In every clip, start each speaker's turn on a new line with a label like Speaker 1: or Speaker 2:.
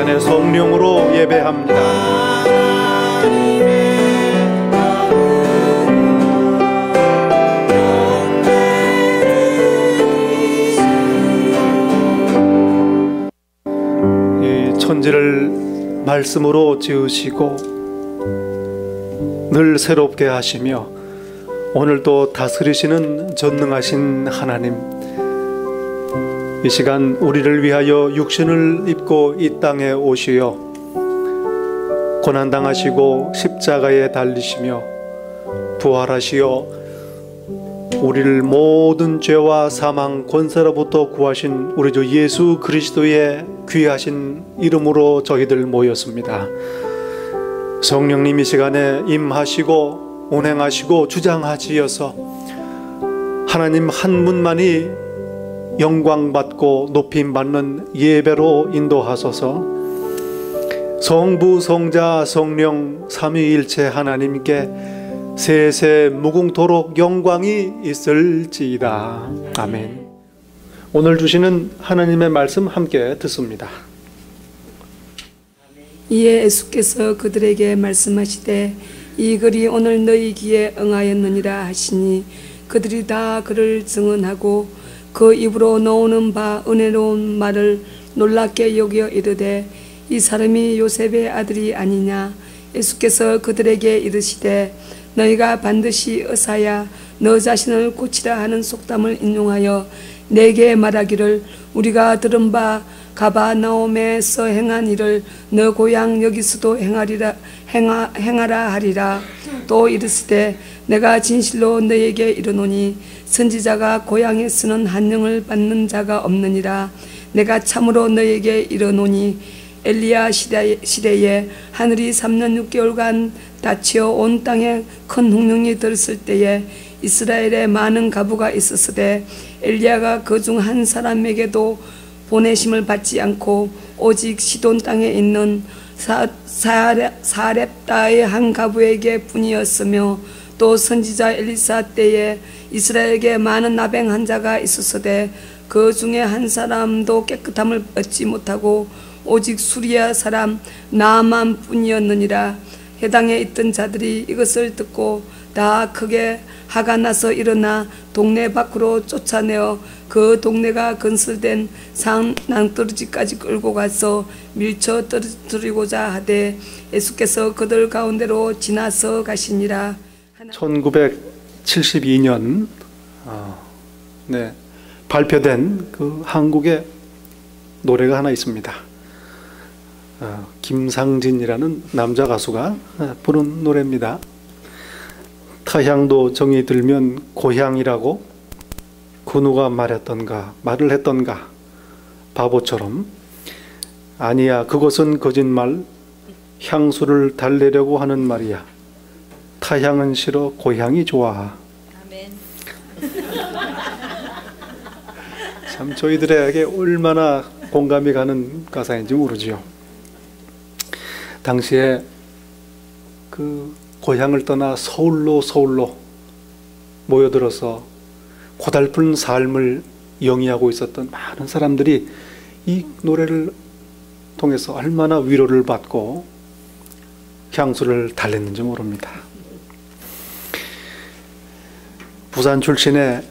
Speaker 1: 시간에 성령으로 예배합니다. 천지를 말씀으로 지으시고 늘 새롭게 하시며 오늘도 다스리시는 전능하신 하나님, 이 시간 우리를 위하여 육신을 입고 이 땅에 오시어 고난당하시고 십자가에 달리시며 부활하시어 우리를 모든 죄와 사망 권세로부터 구하신 우리 주 예수 그리스도의 귀하신 이름으로 저희들 모였습니다. 성령님 이 시간에 임하시고 운행하시고 주장하시어서 하나님 한 분만이 영광받고 높임받는 예배로 인도하소서. 성부 성자 성령 삼위일체 하나님께 세세 무궁토록 영광이 있을지이다. 아멘. 오늘 주시는 하나님의 말씀 함께 듣습니다.
Speaker 2: 이에 예수께서 그들에게 말씀하시되 이 글이 오늘 너희 귀에 응하였느니라 하시니 그들이 다 그를 증언하고 그 입으로 나오는 바 은혜로운 말을 놀랍게 여겨 이르되 이 사람이 요셉의 아들이 아니냐. 예수께서 그들에게 이르시되 너희가 반드시 의사야 너 자신을 고치라 하는 속담을 인용하여 내게 말하기를 우리가 들은 바 가버나움에서 행한 일을 너 고향 여기서도 행하라 하리라. 또 이르시되 내가 진실로 너에게 이르노니 선지자가 고향에 쓰는 한영을 받는 자가 없느니라. 내가 참으로 너에게 이르노니 엘리야 시대에 하늘이 3년 6개월간 닫혀 온 땅에 큰 홍령이 들었을 때에 이스라엘에 많은 가부가 있었으되 엘리야가 그 중 한 사람에게도 보내심을 받지 않고 오직 시돈 땅에 있는 사렙다의 한 가부에게 뿐이었으며 또 선지자 엘리사 때에 이스라엘에게 많은 나병한 자가 있었으되 그 중에 한 사람도 깨끗함을 얻지 못하고 오직 수리아 사람 나아만 뿐이었느니라. 해당에 있던 자들이 이것을 듣고 다 크게 화가 나서 일어나 동네 밖으로 쫓아내어 그 동네가 건설된 산 낭떠러지까지 끌고 가서 밀쳐 떨어뜨리고자 하되 예수께서 그들 가운데로 지나서 가시니라.
Speaker 1: 1972년 발표된 그 한국의 노래가 하나 있습니다. 김상진이라는 남자 가수가 부른 노래입니다. 타향도 정이 들면 고향이라고 그 누가 말을 했던가 바보처럼 아니야 그것은 거짓말 향수를 달래려고 하는 말이야 타향은 싫어 고향이 좋아.
Speaker 3: 아멘.
Speaker 1: 참 저희들에게 얼마나 공감이 가는 가사인지 모르지요. 당시에 그 고향을 떠나 서울로 모여들어서 고달픈 삶을 영위하고 있었던 많은 사람들이 이 노래를 통해서 얼마나 위로를 받고 향수를 달랬는지 모릅니다. 부산 출신의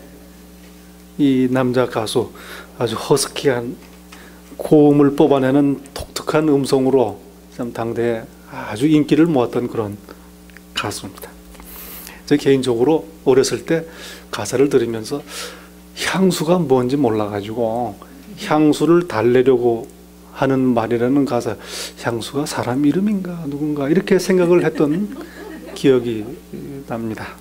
Speaker 1: 이 남자 가수, 아주 허스키한 고음을 뽑아내는 독특한 음성으로 참 당대에 아주 인기를 모았던 그런 가수입니다. 저 개인적으로 어렸을 때 가사를 들으면서 향수가 뭔지 몰라가지고 향수를 달래려고 하는 말이라는 가사, 향수가 사람 이름인가 누군가 이렇게 생각을 했던 기억이 납니다.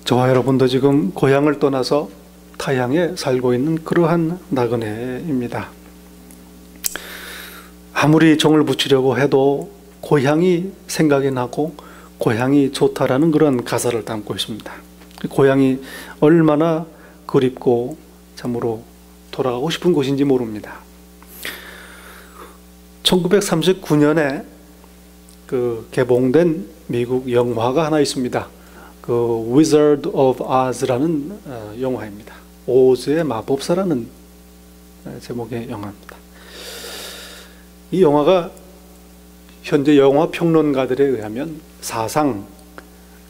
Speaker 1: 저와 여러분도 지금 고향을 떠나서 타향에 살고 있는 그러한 나그네입니다. 아무리 정을 붙이려고 해도 고향이 생각이 나고 고향이 좋다라는 그런 가사를 담고 있습니다. 고향이 얼마나 그립고 참으로 돌아가고 싶은 곳인지 모릅니다. 1939년에 그 개봉된 미국 영화가 하나 있습니다. 그 Wizard of Oz라는 영화입니다. 오즈의 마법사라는 제목의 영화입니다. 이 영화가 현재 영화 평론가들에 의하면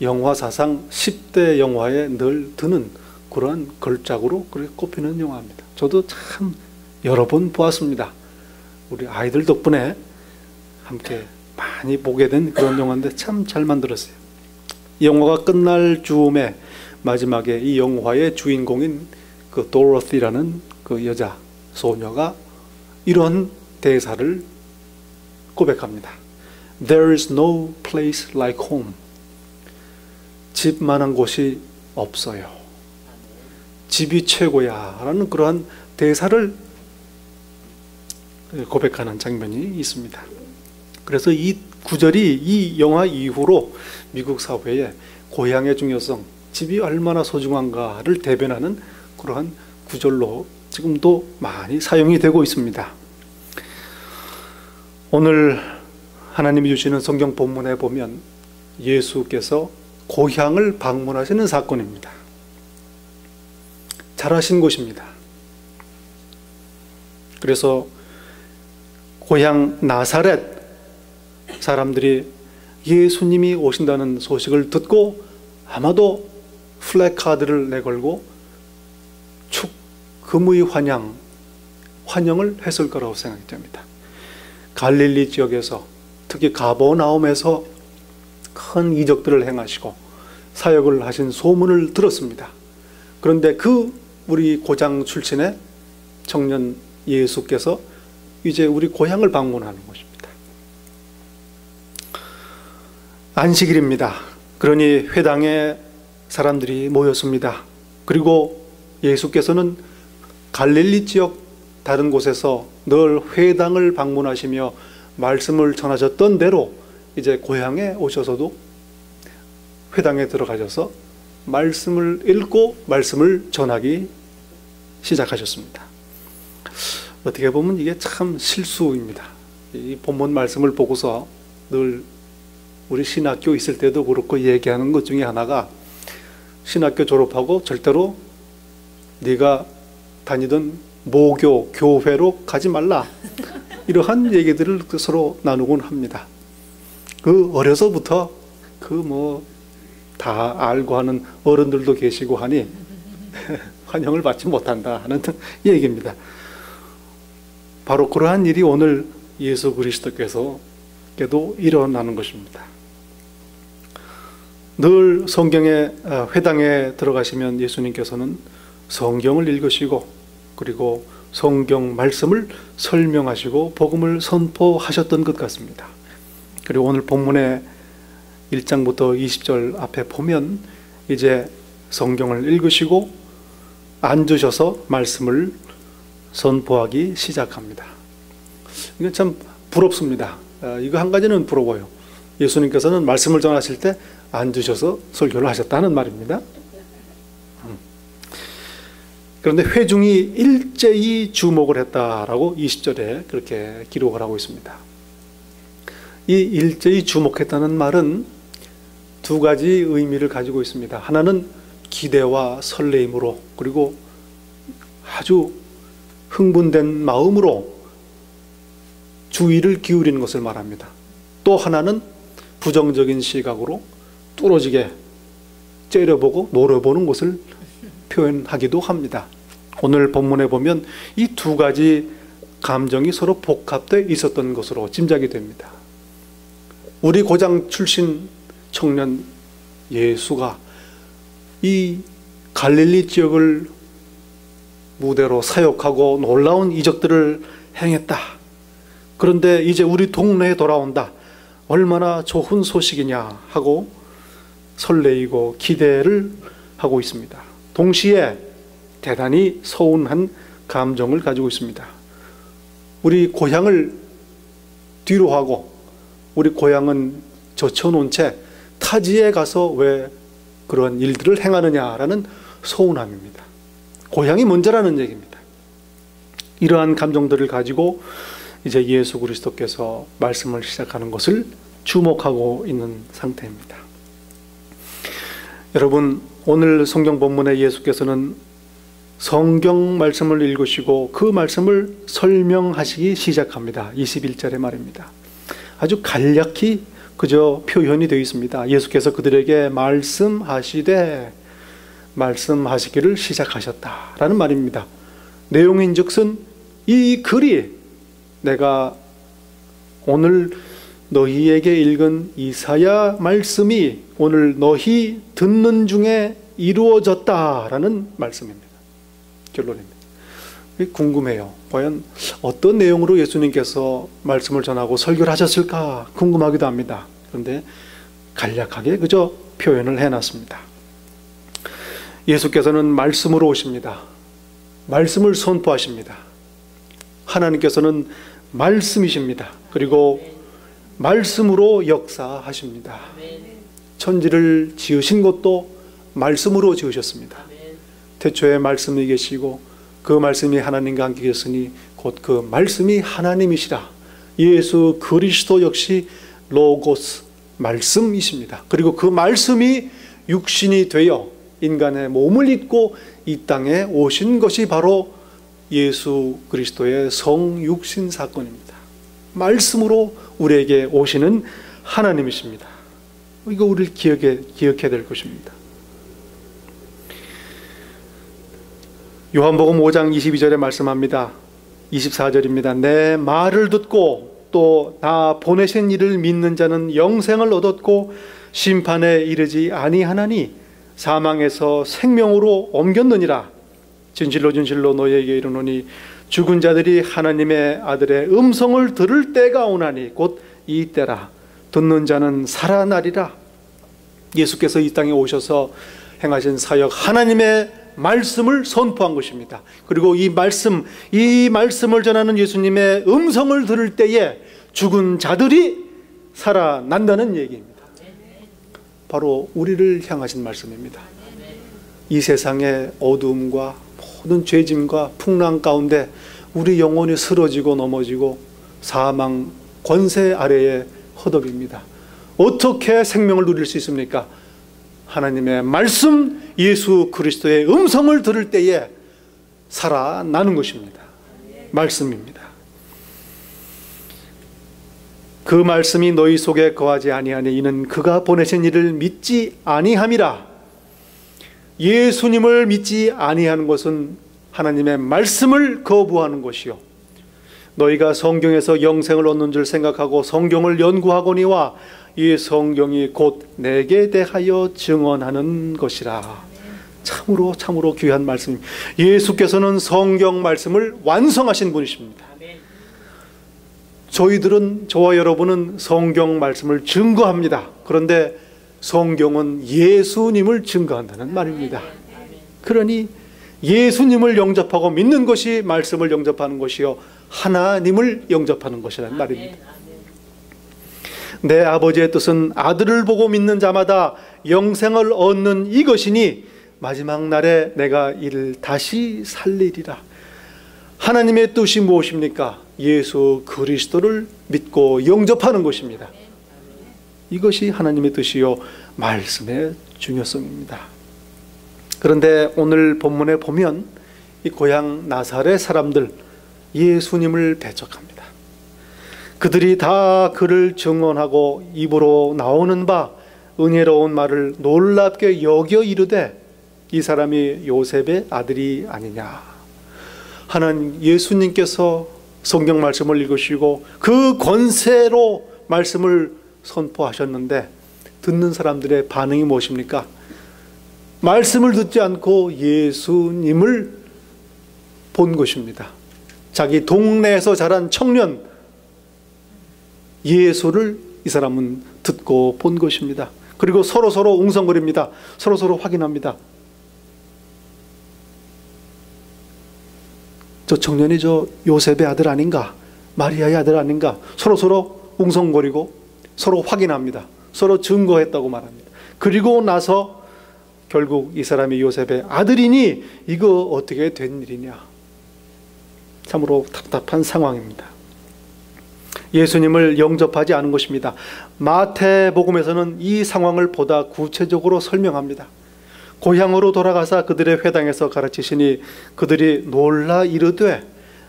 Speaker 1: 영화 사상 10대 영화에 늘 드는 그러한 걸작으로 그렇게 꼽히는 영화입니다. 저도 참 여러 번 보았습니다. 우리 아이들 덕분에 함께 많이 보게 된 그런 영화인데 참 잘 만들었어요. 이 영화가 끝날 즈음에 마지막에 이 영화의 주인공인 그 도로시라는 그 여자 소녀가 이런 대사를 고백합니다. There is no place like home. 집만한 곳이 없어요. 집이 최고야 라는 그러한 대사를 고백하는 장면이 있습니다. 그래서 이 구절이 이 영화 이후로 미국 사회에 고향의 중요성, 집이 얼마나 소중한가를 대변하는 그러한 구절로 지금도 많이 사용이 되고 있습니다. 오늘 하나님이 주시는 성경 본문에 보면 예수께서 고향을 방문하시는 사건입니다. 잘하신 곳입니다. 그래서 고향 나사렛 사람들이 예수님이 오신다는 소식을 듣고 아마도 플래카드를 내걸고 금의 환영을 했을 거라고 생각이 됩니다. 갈릴리 지역에서 특히 가버나움에서 큰 이적들을 행하시고 사역을 하신 소문을 들었습니다. 그런데 그 우리 고장 출신의 청년 예수께서 이제 우리 고향을 방문하는 것입니다. 안식일입니다. 그러니 회당에 사람들이 모였습니다. 그리고 예수께서는 갈릴리 지역 다른 곳에서 늘 회당을 방문하시며 말씀을 전하셨던 대로 이제 고향에 오셔서도 회당에 들어가셔서 말씀을 읽고 말씀을 전하기 시작하셨습니다. 어떻게 보면 이게 참 실수입니다. 이 본문 말씀을 보고서 늘 우리 신학교 있을 때도 그렇고 얘기하는 것 중에 하나가 신학교 졸업하고 절대로 네가 다니던 모교, 교회로 가지 말라, 이러한 얘기들을 서로 나누곤 합니다. 그 어려서부터 그 다 알고 하는 어른들도 계시고 하니 환영을 받지 못한다 하는 얘기입니다. 바로 그러한 일이 오늘 예수 그리스도께서도 일어나는 것입니다. 늘 성경의 회당에 들어가시면 예수님께서는 성경을 읽으시고 그리고 성경 말씀을 설명하시고 복음을 선포하셨던 것 같습니다. 그리고 오늘 본문의 1장부터 20절 앞에 보면 이제 성경을 읽으시고 앉으셔서 말씀을 선포하기 시작합니다. 이건 참 부럽습니다. 이거 한 가지는 부러워요. 예수님께서는 말씀을 전하실 때 앉으셔서 설교를 하셨다는 말입니다. 그런데 회중이 일제히 주목을 했다라고 20절에 그렇게 기록을 하고 있습니다. 이 일제히 주목했다는 말은 두 가지 의미를 가지고 있습니다. 하나는 기대와 설레임으로, 그리고 아주 흥분된 마음으로 주의를 기울이는 것을 말합니다. 또 하나는 부정적인 시각으로 뚫어지게 째려보고 노려보는 것을 표현하기도 합니다. 오늘 본문에 보면 이 두 가지 감정이 서로 복합되어 있었던 것으로 짐작이 됩니다. 우리 고장 출신 청년 예수가 이 갈릴리 지역을 무대로 사역하고 놀라운 이적들을 행했다. 그런데 이제 우리 동네에 돌아온다. 얼마나 좋은 소식이냐 하고 설레이고 기대를 하고 있습니다. 동시에 대단히 서운한 감정을 가지고 있습니다. 우리 고향을 뒤로 하고 우리 고향은 젖혀놓은 채 타지에 가서 왜 그런 일들을 행하느냐라는 서운함입니다. 고향이 먼저라는 얘기입니다. 이러한 감정들을 가지고 이제 예수 그리스도께서 말씀을 시작하는 것을 주목하고 있는 상태입니다. 여러분, 오늘 성경 본문에 예수께서는 성경 말씀을 읽으시고 그 말씀을 설명하시기 시작합니다. 21절의 말입니다. 아주 간략히 그저 표현이 되어 있습니다. 예수께서 그들에게 말씀하시기를 시작하셨다라는 말입니다. 내용인즉슨 이 글이 내가 오늘 너희에게 읽은 이사야 말씀이 오늘 너희 듣는 중에 이루어졌다라는 말씀입니다. 결론입니다. 궁금해요. 과연 어떤 내용으로 예수님께서 말씀을 전하고 설교를 하셨을까 궁금하기도 합니다. 그런데 간략하게 그저 표현을 해놨습니다. 예수께서는 말씀으로 오십니다. 말씀을 선포하십니다. 하나님께서는 말씀이십니다. 그리고 말씀으로 역사하십니다. 천지를 지으신 것도 말씀으로 지으셨습니다. 태초에 말씀이 계시고 그 말씀이 하나님과 함께 계셨으니 곧 그 말씀이 하나님이시라. 예수 그리스도 역시 로고스 말씀이십니다. 그리고 그 말씀이 육신이 되어 인간의 몸을 입고 이 땅에 오신 것이 바로 예수 그리스도의 성육신 사건입니다. 말씀으로 우리에게 오시는 하나님이십니다. 이거 우리를 기억해야 될 것입니다. 요한복음 5장 22절에 말씀합니다. 24절입니다. 내 말을 듣고 또 나 보내신 이를 믿는 자는 영생을 얻었고 심판에 이르지 아니하나니 사망에서 생명으로 옮겼느니라. 진실로 진실로 너희에게 이르노니 죽은 자들이 하나님의 아들의 음성을 들을 때가 오나니 곧 이 때라. 듣는 자는 살아나리라. 예수께서 이 땅에 오셔서 행하신 사역, 하나님의 말씀을 선포한 것입니다. 그리고 이 말씀을 전하는 예수님의 음성을 들을 때에 죽은 자들이 살아난다는 얘기입니다. 바로 우리를 향하신 말씀입니다. 이 세상의 어두움과 모든 죄짐과 풍랑 가운데 우리 영혼이 쓰러지고 넘어지고 사망 권세 아래에 허덕입니다. 어떻게 생명을 누릴 수 있습니까? 하나님의 말씀, 예수 그리스도의 음성을 들을 때에 살아나는 것입니다. 말씀입니다. 그 말씀이 너희 속에 거하지 아니하니 이는 그가 보내신 이를 믿지 아니함이라. 예수님을 믿지 아니하는 것은 하나님의 말씀을 거부하는 것이요, 너희가 성경에서 영생을 얻는 줄 생각하고 성경을 연구하거니와 이 성경이 곧 내게 대하여 증언하는 것이라. 참으로 참으로 귀한 말씀입니다. 예수께서는 성경 말씀을 완성하신 분이십니다. 저와 여러분은 성경 말씀을 증거합니다. 그런데 성경은 예수님을 증거한다는 말입니다. 그러니 예수님을 영접하고 믿는 것이 말씀을 영접하는 것이요, 하나님을 영접하는 것이라는 말입니다. 내 아버지의 뜻은 아들을 보고 믿는 자마다 영생을 얻는 이것이니 마지막 날에 내가 이를 다시 살리리라. 하나님의 뜻이 무엇입니까? 예수 그리스도를 믿고 영접하는 것입니다. 이것이 하나님의 뜻이요, 말씀의 중요성입니다. 그런데 오늘 본문에 보면 이 고향 나사렛 사람들 예수님을 배척합니다. 그들이 다 그를 증언하고 입으로 나오는 바 은혜로운 말을 놀랍게 여겨 이르되 이 사람이 요셉의 아들이 아니냐. 하나님, 예수님께서 성경 말씀을 읽으시고 그 권세로 말씀을 선포하셨는데 듣는 사람들의 반응이 무엇입니까? 말씀을 듣지 않고 예수님을 본 것입니다. 자기 동네에서 자란 청년 예수를 이 사람은 듣고 본 것입니다. 그리고 서로서로 웅성거립니다. 서로서로 확인합니다. 저 청년이 저 요셉의 아들 아닌가? 마리아의 아들 아닌가? 서로서로 웅성거리고 서로 확인합니다. 서로 증거했다고 말합니다. 그리고 나서 결국 이 사람이 요셉의 아들이니 이거 어떻게 된 일이냐. 참으로 답답한 상황입니다. 예수님을 영접하지 않은 것입니다. 마태복음에서는 이 상황을 보다 구체적으로 설명합니다. 고향으로 돌아가사 그들의 회당에서 가르치시니 그들이 놀라 이르되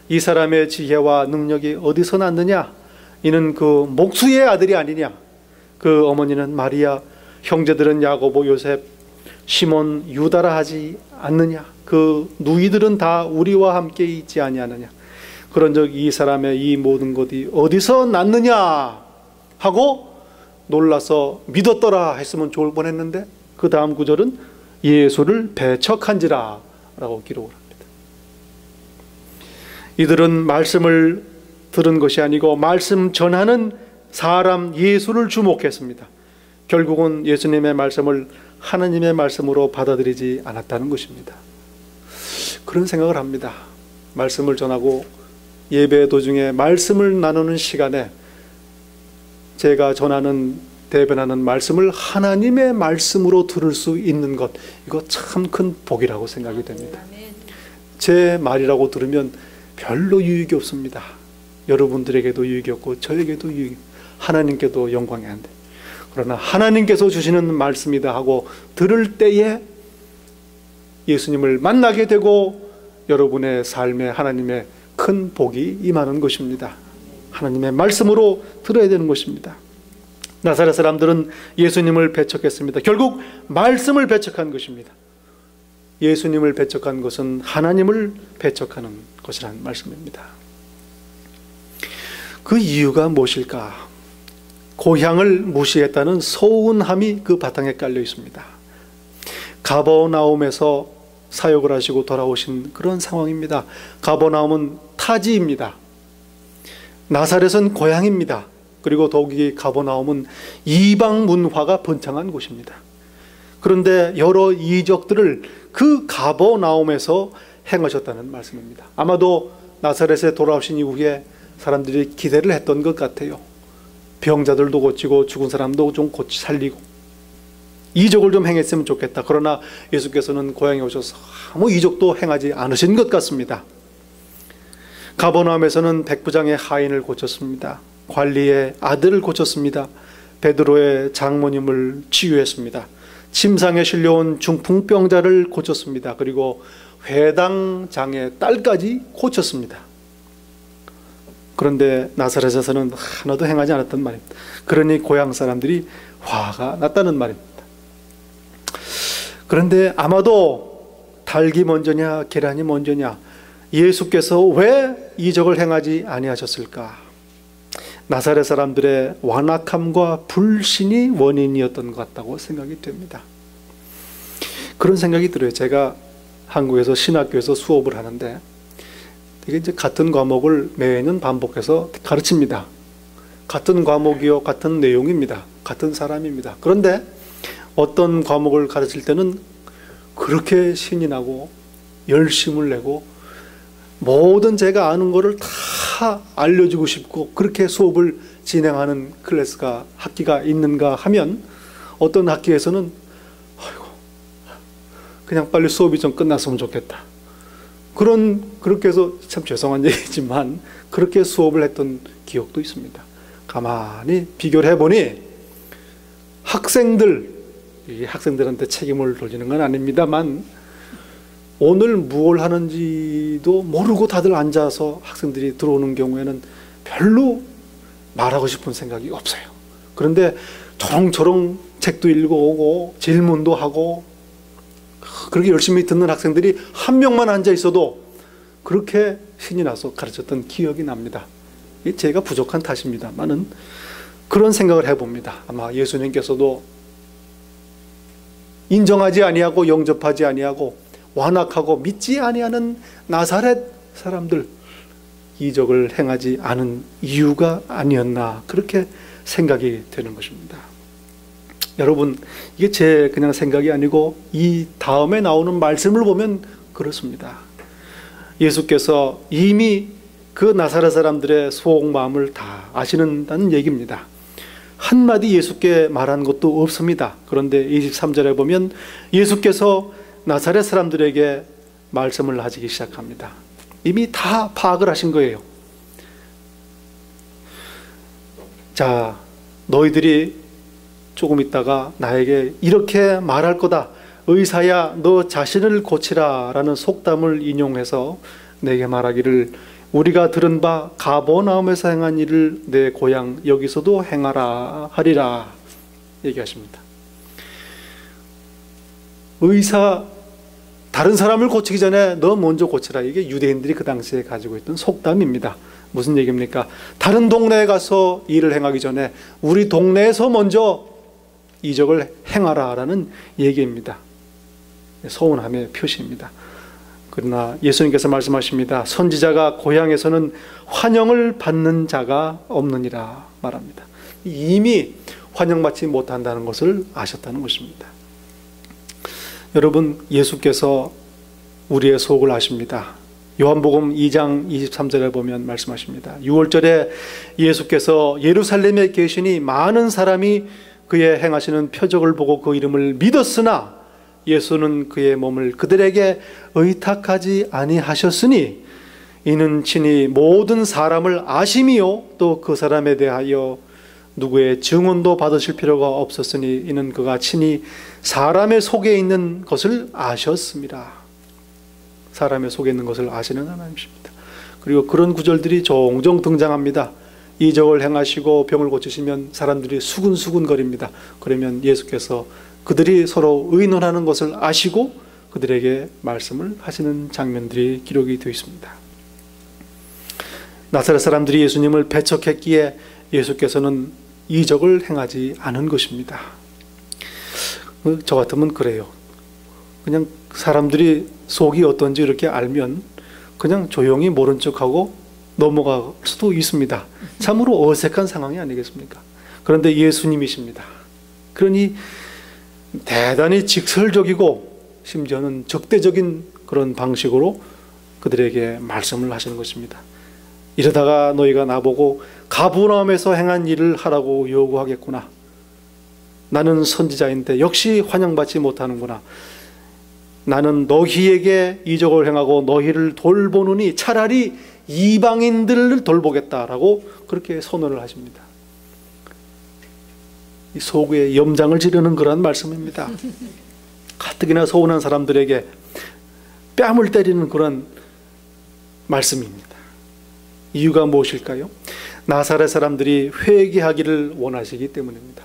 Speaker 1: 이 사람의 지혜와 능력이 어디서 났느냐? 이는 그 목수의 아들이 아니냐? 그 어머니는 마리아, 형제들은 야고보, 요셉, 시몬, 유다라 하지 않느냐? 그 누이들은 다 우리와 함께 있지 아니하느냐? 그런즉 이 사람의 이 모든 것이 어디서 났느냐? 하고 놀라서 믿었더라 했으면 좋을 뻔했는데 그 다음 구절은 예수를 배척한지라 라고 기록을 합니다. 이들은 말씀을 들은 것이 아니고 말씀 전하는 사람 예수를 주목했습니다. 결국은 예수님의 말씀을 하나님의 말씀으로 받아들이지 않았다는 것입니다. 그런 생각을 합니다. 말씀을 전하고 예배 도중에 말씀을 나누는 시간에 제가 전하는 대변하는 말씀을 하나님의 말씀으로 들을 수 있는 것, 이거 참 큰 복이라고 생각이 됩니다. 제 말이라고 들으면 별로 유익이 없습니다. 여러분들에게도 유익이 없고 저에게도 유익, 하나님께도 영광이 안 돼. 그러나 하나님께서 주시는 말씀이다 하고 들을 때에 예수님을 만나게 되고 여러분의 삶에 하나님의 큰 복이 임하는 것입니다. 하나님의 말씀으로 들어야 되는 것입니다. 나사렛 사람들은 예수님을 배척했습니다. 결국 말씀을 배척한 것입니다. 예수님을 배척한 것은 하나님을 배척하는 것이라는 말씀입니다. 그 이유가 무엇일까? 고향을 무시했다는 서운함이 그 바탕에 깔려 있습니다. 가버나움에서 사역을 하시고 돌아오신 그런 상황입니다. 가버나움은 타지입니다. 나사렛은 고향입니다. 그리고 더욱이 가버나움은 이방 문화가 번창한 곳입니다. 그런데 여러 이적들을 그 가버나움에서 행하셨다는 말씀입니다. 아마도 나사렛에 돌아오신 이후에 사람들이 기대를 했던 것 같아요. 병자들도 고치고 죽은 사람도 좀 고치 살리고 이적을 좀 행했으면 좋겠다. 그러나 예수께서는 고향에 오셔서 아무 이적도 행하지 않으신 것 같습니다. 가버나움에서는 백부장의 하인을 고쳤습니다. 관리의 아들을 고쳤습니다. 베드로의 장모님을 치유했습니다. 침상에 실려온 중풍병자를 고쳤습니다. 그리고 회당장의 딸까지 고쳤습니다. 그런데 나사렛에서는 하나도 행하지 않았단 말입니다. 그러니 고향 사람들이 화가 났다는 말입니다. 그런데 아마도 닭이 먼저냐 계란이 먼저냐, 예수께서 왜 이적을 행하지 아니하셨을까? 나사렛 사람들의 완악함과 불신이 원인이었던 것 같다고 생각이 됩니다. 그런 생각이 들어요. 제가 한국에서 신학교에서 수업을 하는데 이게 이제 같은 과목을 매년 반복해서 가르칩니다. 같은 과목이요, 같은 내용입니다. 같은 사람입니다. 그런데 어떤 과목을 가르칠 때는 그렇게 신이 나고 열심을 내고 모든 제가 아는 거를 다 알려주고 싶고 그렇게 수업을 진행하는 클래스가 학기가 있는가 하면 어떤 학기에서는 아이고 그냥 빨리 수업이 좀 끝났으면 좋겠다. 그렇게 해서 참 죄송한 얘기지만 그렇게 수업을 했던 기억도 있습니다. 가만히 비교를 해보니 학생들한테 책임을 돌리는 건 아닙니다만 오늘 무엇을 하는지도 모르고 다들 앉아서 학생들이 들어오는 경우에는 별로 말하고 싶은 생각이 없어요. 그런데 초롱초롱 책도 읽어오고 질문도 하고 그렇게 열심히 듣는 학생들이 한 명만 앉아 있어도 그렇게 신이 나서 가르쳤던 기억이 납니다. 이게 제가 부족한 탓입니다만은 그런 생각을 해봅니다. 아마 예수님께서도 인정하지 아니하고 영접하지 아니하고 완악하고 믿지 아니하는 나사렛 사람들 이적을 행하지 않은 이유가 아니었나 그렇게 생각이 되는 것입니다. 여러분, 이게 제 그냥 생각이 아니고 이 다음에 나오는 말씀을 보면 그렇습니다. 예수께서 이미 그 나사렛 사람들의 속마음을 다 아시는다는 얘기입니다. 한마디 예수께 말한 것도 없습니다. 그런데 23절에 보면 예수께서 나사렛 사람들에게 말씀을 하시기 시작합니다. 이미 다 파악을 하신 거예요. 자, 너희들이 조금 있다가 나에게 이렇게 말할 거다 의사야 너 자신을 고치라 라는 속담을 인용해서 내게 말하기를 우리가 들은 바 가버나움에서 행한 일을 내 고향 여기서도 행하라 하리라 얘기하십니다. 의사, 다른 사람을 고치기 전에 너 먼저 고치라. 이게 유대인들이 그 당시에 가지고 있던 속담입니다. 무슨 얘기입니까? 다른 동네에 가서 일을 행하기 전에 우리 동네에서 먼저 이적을 행하라 라는 얘기입니다. 서운함의 표시입니다. 그러나 예수님께서 말씀하십니다. 선지자가 고향에서는 환영을 받는 자가 없느니라 말합니다. 이미 환영받지 못한다는 것을 아셨다는 것입니다. 여러분, 예수께서 우리의 속을 아십니다. 요한복음 2장 23절에 보면 말씀하십니다. 6월절에 예수께서 예루살렘에 계시니 많은 사람이 그의 행하시는 표적을 보고 그 이름을 믿었으나 예수는 그의 몸을 그들에게 의탁하지 아니하셨으니 이는 친히 모든 사람을 아심이요 또 그 사람에 대하여 누구의 증언도 받으실 필요가 없었으니 이는 그가 친히 사람의 속에 있는 것을 아셨습니다. 사람의 속에 있는 것을 아시는 하나님이십니다. 그리고 그런 구절들이 종종 등장합니다. 이적을 행하시고 병을 고치시면 사람들이 수근수근거립니다. 그러면 예수께서 그들이 서로 의논하는 것을 아시고 그들에게 말씀을 하시는 장면들이 기록이 되어 있습니다. 나사렛 사람들이 예수님을 배척했기에 예수께서는 이적을 행하지 않은 것입니다. 저 같으면 그래요. 그냥 사람들이 속이 어떤지 이렇게 알면 그냥 조용히 모른 척하고 넘어갈 수도 있습니다. 참으로 어색한 상황이 아니겠습니까? 그런데 예수님이십니다. 그러니 대단히 직설적이고 심지어는 적대적인 그런 방식으로 그들에게 말씀을 하시는 것입니다. 이러다가 너희가 나보고 가버나움에서 행한 일을 하라고 요구하겠구나. 나는 선지자인데 역시 환영받지 못하는구나. 나는 너희에게 이적을 행하고 너희를 돌보느니 차라리 이방인들을 돌보겠다라고 그렇게 선언을 하십니다. 이 속에 염장을 지르는 그런 말씀입니다. 가뜩이나 서운한 사람들에게 뺨을 때리는 그런 말씀입니다. 이유가 무엇일까요? 나사렛 사람들이 회개하기를 원하시기 때문입니다.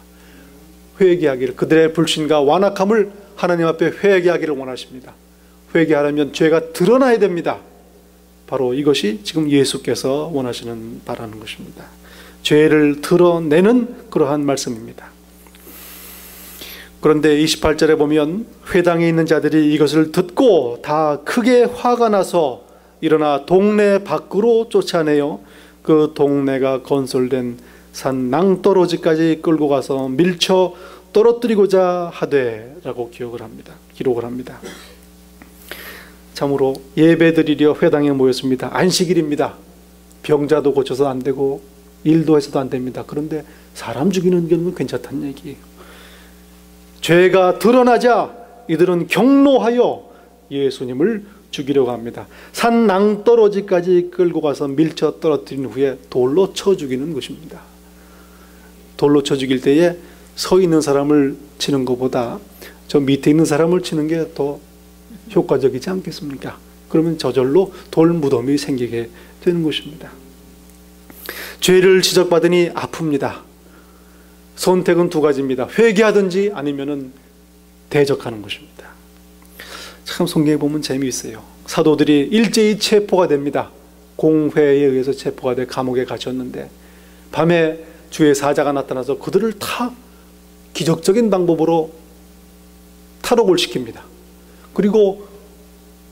Speaker 1: 회개하기를, 그들의 불신과 완악함을 하나님 앞에 회개하기를 원하십니다. 회개하려면 죄가 드러나야 됩니다. 바로 이것이 지금 예수께서 원하시는 바라는 것입니다. 죄를 드러내는 그러한 말씀입니다. 그런데 28절에 보면 회당에 있는 자들이 이것을 듣고 다 크게 화가 나서 일어나 동네 밖으로 쫓아내어 그 동네가 건설된 산 낭떠러지까지 끌고 가서 밀쳐 떨어뜨리고자 하되라고 기록을 합니다. 참으로 예배드리려 회당에 모였습니다. 안식일입니다. 병자도 고쳐서 안 되고 일도 해서도 안 됩니다. 그런데 사람 죽이는 건 괜찮다는 얘기예요. 죄가 드러나자 이들은 경로하여 예수님을 죽이려고 합니다. 산 낭떠러지까지 끌고 가서 밀쳐 떨어뜨린 후에 돌로 쳐 죽이는 것입니다. 돌로 쳐 죽일 때에 서 있는 사람을 치는 것보다 저 밑에 있는 사람을 치는 게 더 효과적이지 않겠습니까? 그러면 저절로 돌 무덤이 생기게 되는 것입니다. 죄를 지적받으니 아픕니다. 선택은 두 가지입니다. 회개하든지 아니면은 대적하는 것입니다. 참 성경에 보면 재미있어요. 사도들이 일제히 체포가 됩니다. 공회에 의해서 체포가 돼 감옥에 갇혔는데 밤에 주의 사자가 나타나서 그들을 다 기적적인 방법으로 탈옥을 시킵니다. 그리고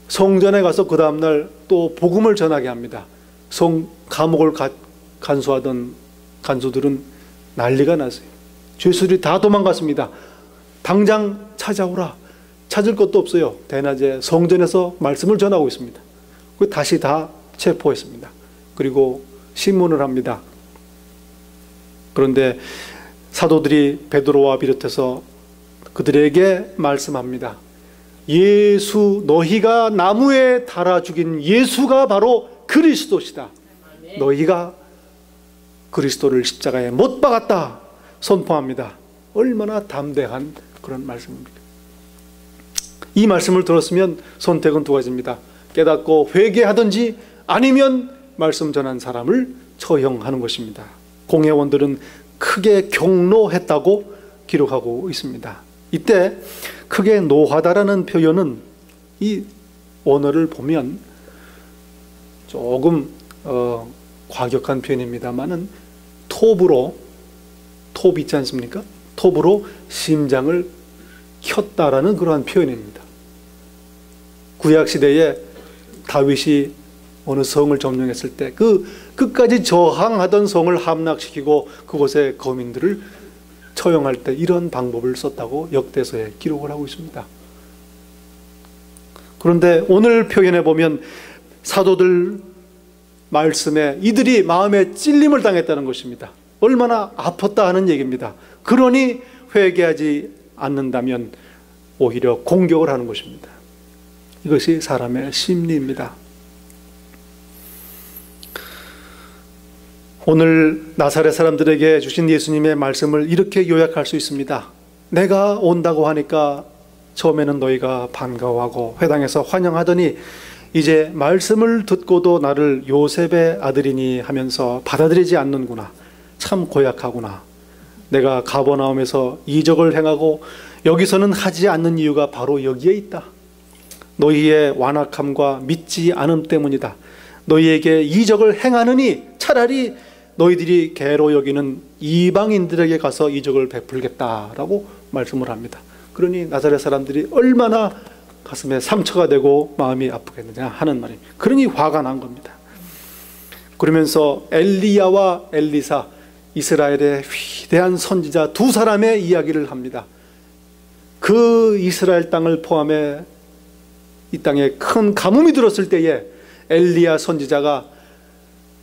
Speaker 1: 성전에 가서 그 다음날 또 복음을 전하게 합니다. 감옥을 간수하던 간수들은 난리가 났어요. 죄수들이 다 도망갔습니다. 당장 찾아오라. 찾을 것도 없어요. 대낮에 성전에서 말씀을 전하고 있습니다. 다시 다 체포했습니다. 그리고 신문을 합니다. 그런데 사도들이 베드로와 비롯해서 그들에게 말씀합니다. 예수, 너희가 나무에 달아 죽인 예수가 바로 그리스도시다. 너희가 그리스도를 십자가에 못 박았다 선포합니다. 얼마나 담대한 그런 말씀입니까? 이 말씀을 들었으면 선택은 두 가지입니다. 깨닫고 회개하든지 아니면 말씀 전한 사람을 처형하는 것입니다. 공회원들은 크게 경노했다고 기록하고 있습니다. 이때 크게 노하다라는 표현은 이 원어를 보면 조금 과격한 표현입니다만은 톱 있지 않습니까? 톱으로 심장을 켰다라는 그러한 표현입니다. 구약시대에 다윗이 어느 성을 점령했을 때 그 끝까지 저항하던 성을 함락시키고 그곳의 거민들을 처형할 때 이런 방법을 썼다고 역대서에 기록을 하고 있습니다. 그런데 오늘 표현해 보면 사도들 말씀에 이들이 마음에 찔림을 당했다는 것입니다. 얼마나 아팠다 하는 얘기입니다. 그러니 회개하지 않는다면 오히려 공격을 하는 것입니다. 이것이 사람의 심리입니다. 오늘 나사렛 사람들에게 주신 예수님의 말씀을 이렇게 요약할 수 있습니다. 내가 온다고 하니까 처음에는 너희가 반가워하고 회당에서 환영하더니 이제 말씀을 듣고도 나를 요셉의 아들이니 하면서 받아들이지 않는구나. 참 고약하구나. 내가 가버나움에서 이적을 행하고 여기서는 하지 않는 이유가 바로 여기에 있다. 너희의 완악함과 믿지 않음 때문이다. 너희에게 이적을 행하느니 차라리 너희들이 괴로 여기는 이방인들에게 가서 이적을 베풀겠다라고 말씀을 합니다. 그러니 나사렛 사람들이 얼마나 가슴에 상처가 되고 마음이 아프겠느냐 하는 말입니다. 그러니 화가 난 겁니다. 그러면서 엘리야와 엘리사, 이스라엘의 위대한 선지자 두 사람의 이야기를 합니다. 그 이스라엘 땅을 포함해 이 땅에 큰 가뭄이 들었을 때에 엘리야 선지자가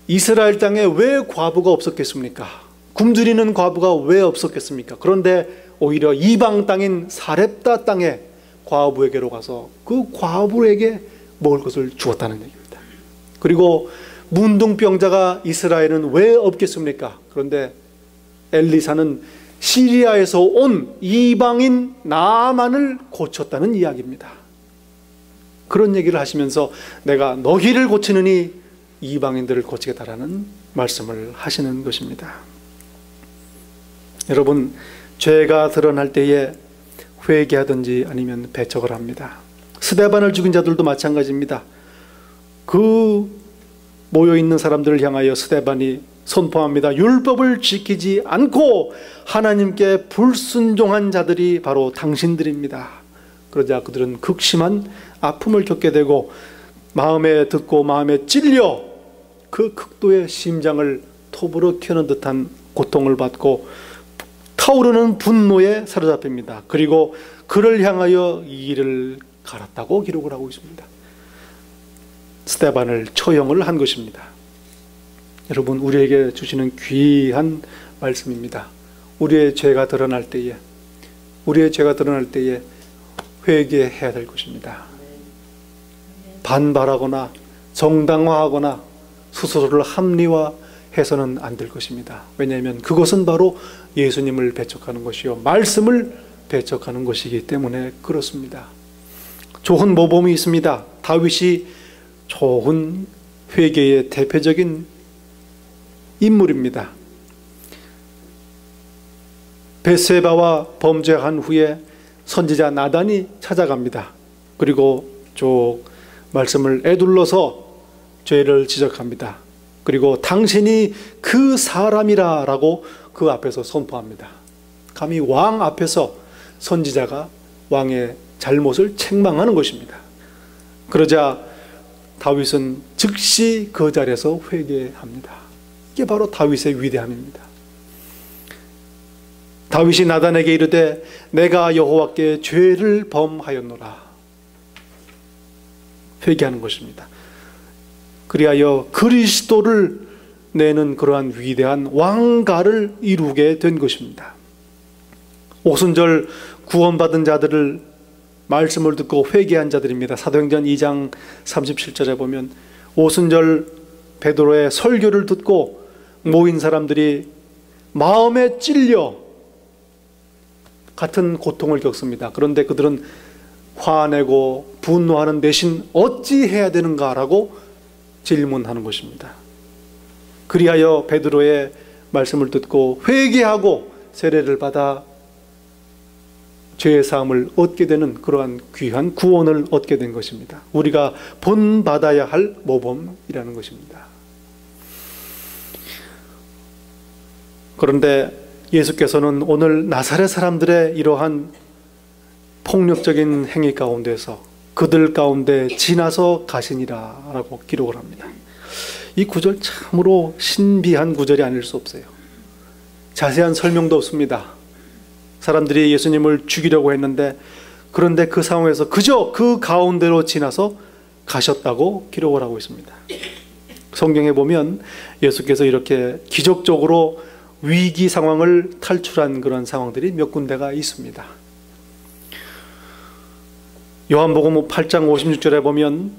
Speaker 1: 이스라엘 땅에 왜 과부가 없었겠습니까? 굶주리는 과부가 왜 없었겠습니까? 그런데 오히려 이방 땅인 사렙다 땅에 과부에게로 가서 그 과부에게 먹을 것을 주었다는 얘기입니다. 그리고 문둥병자가 이스라엘은 왜 없겠습니까? 그런데 엘리사는 시리아에서 온 이방인 나만을 고쳤다는 이야기입니다. 그런 얘기를 하시면서 내가 너희를 고치느니 이방인들을 고치겠다라는 말씀을 하시는 것입니다. 여러분, 죄가 드러날 때에 회개하든지 아니면 배척을 합니다. 스데반을 죽인 자들도 마찬가지입니다. 그 모여있는 사람들을 향하여 스데반이 선포합니다. 율법을 지키지 않고 하나님께 불순종한 자들이 바로 당신들입니다. 그러자 그들은 극심한 아픔을 겪게 되고 마음에 듣고 마음에 찔려 그 극도의 심장을 톱으로 켜는 듯한 고통을 받고 타오르는 분노에 사로잡힙니다. 그리고 그를 향하여 이를 갈았다고 기록을 하고 있습니다. 스데반을 처형을 한 것입니다. 여러분, 우리에게 주시는 귀한 말씀입니다. 우리의 죄가 드러날 때에 회개해야 될 것입니다. 반발하거나 정당화하거나 스스로를 합리화해서는 안 될 것입니다. 왜냐하면 그것은 바로 예수님을 배척하는 것이요 말씀을 배척하는 것이기 때문에 그렇습니다. 좋은 모범이 있습니다. 다윗이 좋은 회개의 대표적인 인물입니다. 벳세바와 범죄한 후에 선지자 나단이 찾아갑니다. 그리고 쭉 말씀을 에둘러서 죄를 지적합니다. 그리고 당신이 그 사람이라 라고 그 앞에서 선포합니다. 감히 왕 앞에서 선지자가 왕의 잘못을 책망하는 것입니다. 그러자 다윗은 즉시 그 자리에서 회개합니다. 이게 바로 다윗의 위대함입니다. 다윗이 나단에게 이르되 내가 여호와께 죄를 범하였노라. 회개하는 것입니다. 그리하여 그리스도를 내는 그러한 위대한 왕가를 이루게 된 것입니다. 오순절 구원받은 자들을 말씀을 듣고 회개한 자들입니다. 사도행전 2장 37절에 보면 오순절 베드로의 설교를 듣고 모인 사람들이 마음에 찔려 같은 고통을 겪습니다. 그런데 그들은 화내고 분노하는 대신 어찌 해야 되는가라고 질문하는 것입니다. 그리하여 베드로의 말씀을 듣고 회개하고 세례를 받아 죄의 사함을 얻게 되는 그러한 귀한 구원을 얻게 된 것입니다. 우리가 본받아야 할 모범이라는 것입니다. 그런데 예수께서는 오늘 나사렛 사람들의 이러한 폭력적인 행위 가운데서 그들 가운데 지나서 가시니라 라고 기록을 합니다. 이 구절 참으로 신비한 구절이 아닐 수 없어요. 자세한 설명도 없습니다. 사람들이 예수님을 죽이려고 했는데 그런데 그 상황에서 그저 그 가운데로 지나서 가셨다고 기록을 하고 있습니다. 성경에 보면 예수께서 이렇게 기적적으로 위기 상황을 탈출한 그런 상황들이 몇 군데가 있습니다. 요한복음 8장 56절에 보면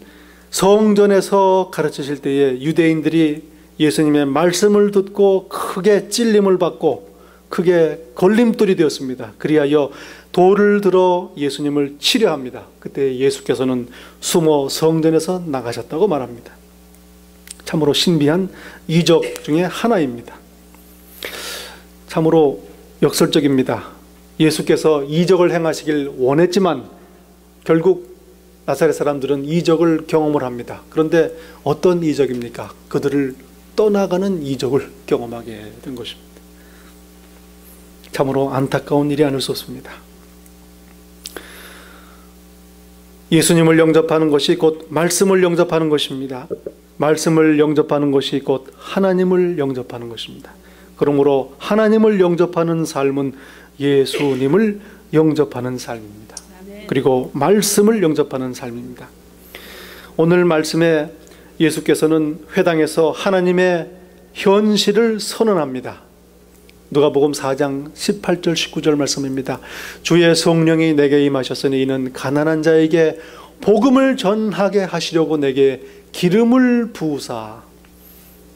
Speaker 1: 성전에서 가르치실 때에 유대인들이 예수님의 말씀을 듣고 크게 찔림을 받고 크게 걸림돌이 되었습니다. 그리하여 돌을 들어 예수님을 치려 합니다. 그때 예수께서는 숨어 성전에서 나가셨다고 말합니다. 참으로 신비한 이적 중에 하나입니다. 참으로 역설적입니다. 예수께서 이적을 행하시길 원했지만 결국 나사렛 사람들은 이적을 경험을 합니다. 그런데 어떤 이적입니까? 그들을 떠나가는 이적을 경험하게 된 것입니다. 참으로 안타까운 일이 아닐 수 없습니다. 예수님을 영접하는 것이 곧 말씀을 영접하는 것입니다. 말씀을 영접하는 것이 곧 하나님을 영접하는 것입니다. 그러므로 하나님을 영접하는 삶은 예수님을 영접하는 삶입니다. 그리고 말씀을 영접하는 삶입니다. 오늘 말씀에 예수께서는 회당에서 하나님의 현실을 선언합니다. 누가복음 4장 18절 19절 말씀입니다. 주의 성령이 내게 임하셨으니 이는 가난한 자에게 복음을 전하게 하시려고 내게 기름을 부으사.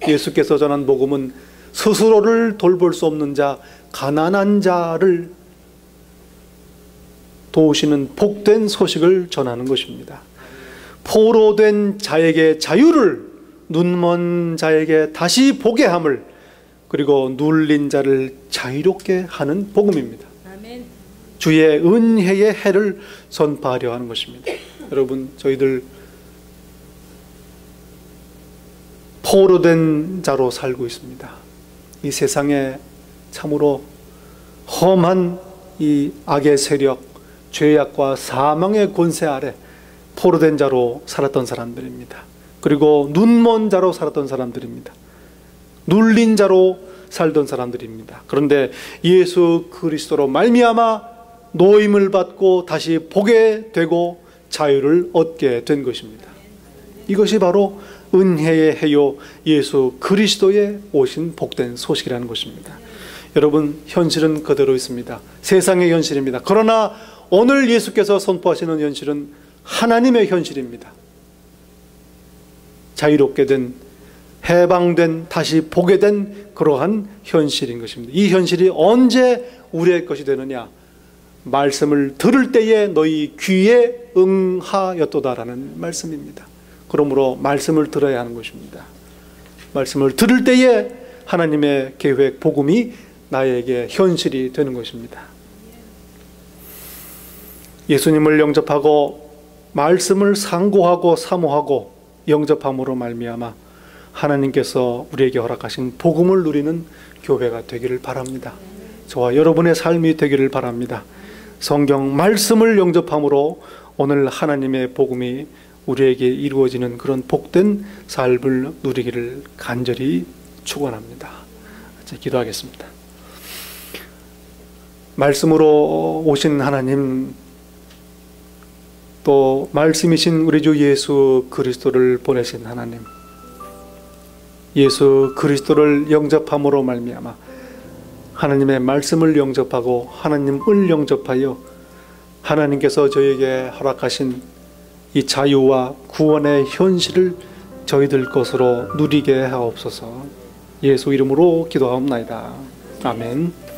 Speaker 1: 예수께서 전한 복음은 스스로를 돌볼 수 없는 자, 가난한 자를 도우시는 복된 소식을 전하는 것입니다. 포로된 자에게 자유를, 눈먼 자에게 다시 보게 함을, 그리고 눌린 자를 자유롭게 하는 복음입니다. 아멘. 주의 은혜의 해를 선포하려 하는 것입니다. 여러분, 저희들 포로된 자로 살고 있습니다. 이 세상에 참으로 험한 이 악의 세력, 죄악과 사망의 권세 아래 포로된 자로 살았던 사람들입니다. 그리고 눈먼 자로 살았던 사람들입니다. 눌린 자로 살던 사람들입니다. 그런데 예수 그리스도로 말미암아 노임을 받고 다시 보게 되고 자유를 얻게 된 것입니다. 이것이 바로 은혜의 해요 예수 그리스도의 오신 복된 소식이라는 것입니다. 여러분, 현실은 그대로 있습니다. 세상의 현실입니다. 그러나 오늘 예수께서 선포하시는 현실은 하나님의 현실입니다. 자유롭게 된, 해방된, 다시 보게 된 그러한 현실인 것입니다. 이 현실이 언제 우리의 것이 되느냐? 말씀을 들을 때에 너희 귀에 응하였도다라는 말씀입니다. 그러므로 말씀을 들어야 하는 것입니다. 말씀을 들을 때에 하나님의 계획, 복음이 나에게 현실이 되는 것입니다. 예수님을 영접하고 말씀을 상고하고 사모하고 영접함으로 말미암아 하나님께서 우리에게 허락하신 복음을 누리는 교회가 되기를 바랍니다. 저와 여러분의 삶이 되기를 바랍니다. 성경 말씀을 영접함으로 오늘 하나님의 복음이 우리에게 이루어지는 그런 복된 삶을 누리기를 간절히 축원합니다. 이제 기도하겠습니다. 말씀으로 오신 하나님, 또 말씀이신 우리 주 예수 그리스도를 보내신 하나님, 예수 그리스도를 영접함으로 말미암아 하나님의 말씀을 영접하고 하나님을 영접하여 하나님께서 저에게 허락하신 이 자유와 구원의 현실을 저희들 것으로 누리게 하옵소서. 예수 이름으로 기도하옵나이다. 아멘.